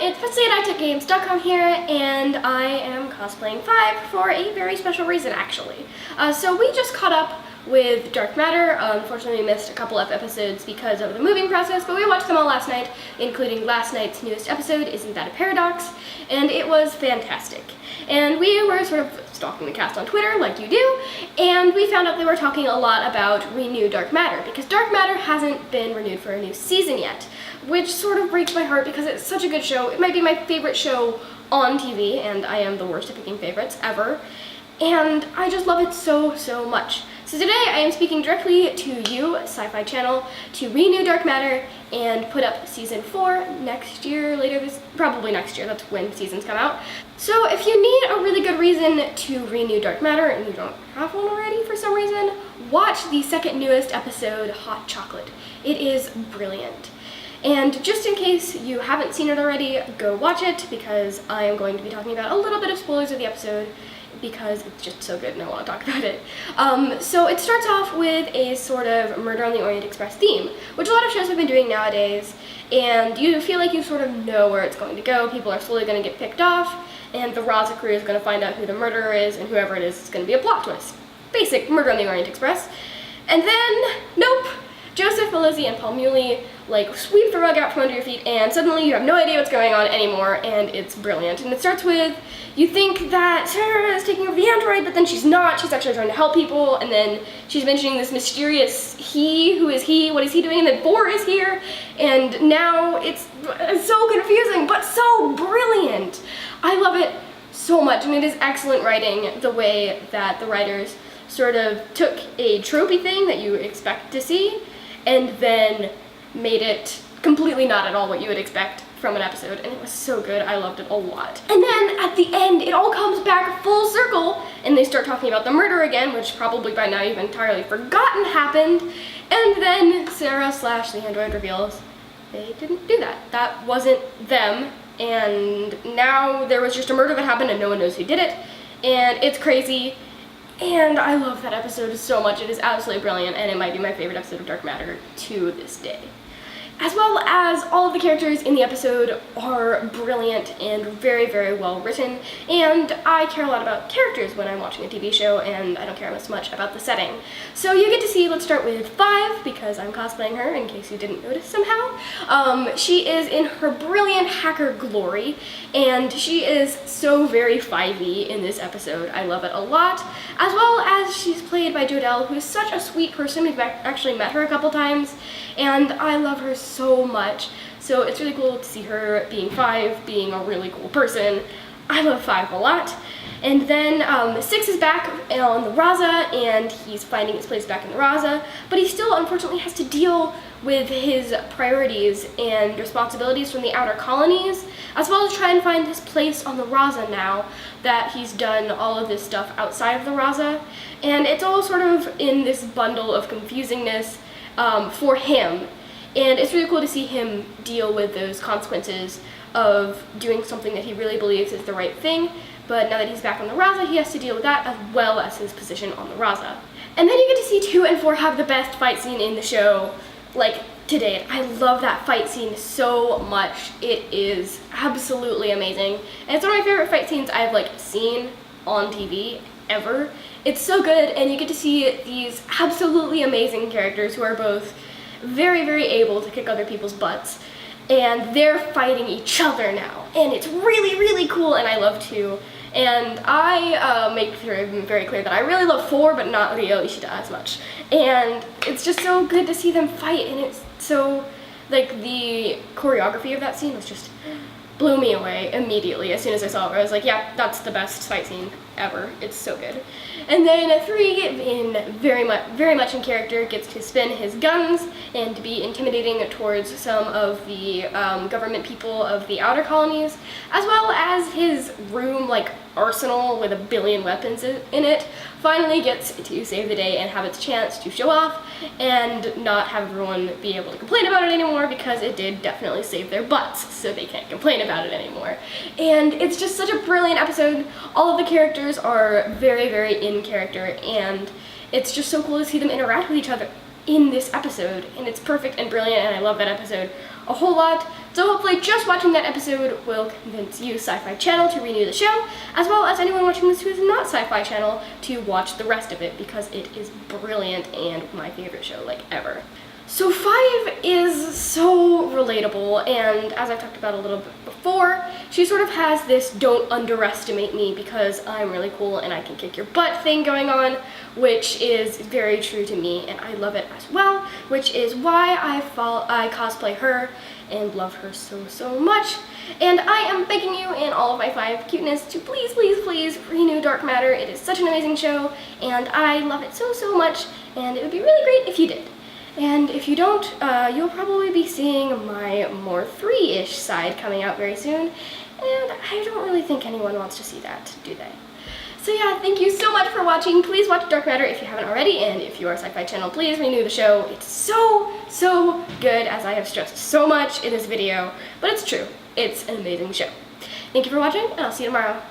it's Presley at ActOutGames.com here, and I am cosplaying 5 for a very special reason, actually. So we just caught up with Dark Matter. Unfortunately, we missed a couple of episodes because of the moving process, but we watched them all last night, including last night's newest episode, Isn't That a Paradox? And it was fantastic. And we were sort of stalking the cast on Twitter, like you do, and we found out they were talking a lot about Renew Dark Matter, because Dark Matter hasn't been renewed for a new season yet, which sort of breaks my heart because it's such a good show. It might be my favorite show on TV, and I am the worst at picking favorites ever, and I just love it so, so much. So today I am speaking directly to you, Sci-Fi Channel, to renew Dark Matter and put up season 4 next year, probably next year, that's when seasons come out. So if you need a really good reason to renew Dark Matter and you don't have one already for some reason, watch the second newest episode, Hot Chocolate. It is brilliant. And just in case you haven't seen it already, go watch it, because I am going to be talking about a little bit of spoilers of the episode, because it's just so good and I want to talk about it. So it starts off with a sort of Murder on the Orient Express theme, which a lot of shows have been doing nowadays, and you feel like you sort of know where it's going to go. People are slowly going to get picked off, and the Raza crew is going to find out who the murderer is, and whoever it is going to be a plot twist. Basic Murder on the Orient Express. And then, nope! Joseph, Malozzi, and Paul Muley sweep the rug out from under your feet, and suddenly you have no idea what's going on anymore, and it's brilliant. And it starts with, you think that Sarah is taking over the android, but then she's not. She's actually trying to help people, and then she's mentioning this mysterious he. Who is he? What is he doing? And then Bohr is here, and now it's so confusing, but so brilliant. I love it so much, and it is excellent writing, the way that the writers sort of took a tropey thing that you expect to see, and then made it completely not at all what you would expect from an episode, and it was so good. I loved it a lot. And then at the end, it all comes back full circle, and they start talking about the murder again, which probably by now you've entirely forgotten happened, and then Sarah / the android reveals they didn't do that. That wasn't them, and now there was just a murder that happened and no one knows who did it, and it's crazy. And I love that episode so much. It is absolutely brilliant, and it might be my favorite episode of Dark Matter to this day. As well as all of the characters in the episode are brilliant and very, very well written, and I care a lot about characters when I'm watching a TV show, and I don't care as much about the setting. So you get to see, let's start with 5, because I'm cosplaying her, in case you didn't notice somehow. She is in her brilliant hacker glory, and she is so very 5y in this episode. I love it a lot, as well as she's played by Jodelle, who is such a sweet person. We've actually met her a couple times, and I love her so much. So it's really cool to see her being 5, being a really cool person. I love 5 a lot. And then 6 is back on the Raza, and he's finding his place back in the Raza, but he still unfortunately has to deal with his priorities and responsibilities from the outer colonies, as well as try and find his place on the Raza now that he's done all of this stuff outside of the Raza. And it's all sort of in this bundle of confusingness for him. And it's really cool to see him deal with those consequences of doing something that he really believes is the right thing, but now that he's back on the Raza, he has to deal with that as well as his position on the Raza. And then you get to see 2 and 4 have the best fight scene in the show, to date. I love that fight scene so much. It is absolutely amazing, and it's one of my favorite fight scenes I've seen on TV ever. It's so good, and you get to see these absolutely amazing characters who are both very, very able to kick other people's butts, and they're fighting each other now, and it's really, really cool, and I love 2. And I make very clear that I really love 4, but not Ryo Ishida as much. And it's just so good to see them fight, and it's so, the choreography of that scene was just blew me away immediately. As soon as I saw it, I was like, yeah, that's the best fight scene ever. It's so good. And then 3, in very much in character, gets to spin his guns and to be intimidating towards some of the government people of the outer colonies, as well as his room arsenal with 1 billion weapons in it, finally gets to save the day and have its chance to show off and not have everyone be able to complain about it anymore, because it did definitely save their butts, so they can't complain about it anymore. And it's just such a brilliant episode. All of the characters are very, very in character, and it's just so cool to see them interact with each other in this episode, and it's perfect and brilliant, and I love that episode a whole lot. So hopefully just watching that episode will convince you, Sci-Fi Channel, to renew the show, as well as anyone watching this who is not Sci-Fi Channel to watch the rest of it, because it is brilliant and my favorite show, like, ever. So 5 is so relatable, and as I've talked about a little bit before, she sort of has this don't underestimate me because I'm really cool and I can kick your butt thing going on, which is very true to me, and I love it as well, which is why I cosplay her and love her so much. And I am begging you in all of my 5 cuteness to please, please, please renew Dark Matter. It is such an amazing show, and I love it so much, and it would be really great if you did. And if you don't, you'll probably be seeing my more 3-ish side coming out very soon, and I don't really think anyone wants to see that, do they? So yeah, thank you so much for watching. Please watch Dark Matter if you haven't already, and if you are Sci-Fi Channel, please renew the show. It's so good, as I have stressed so much in this video, but it's true. It's an amazing show. Thank you for watching, and I'll see you tomorrow.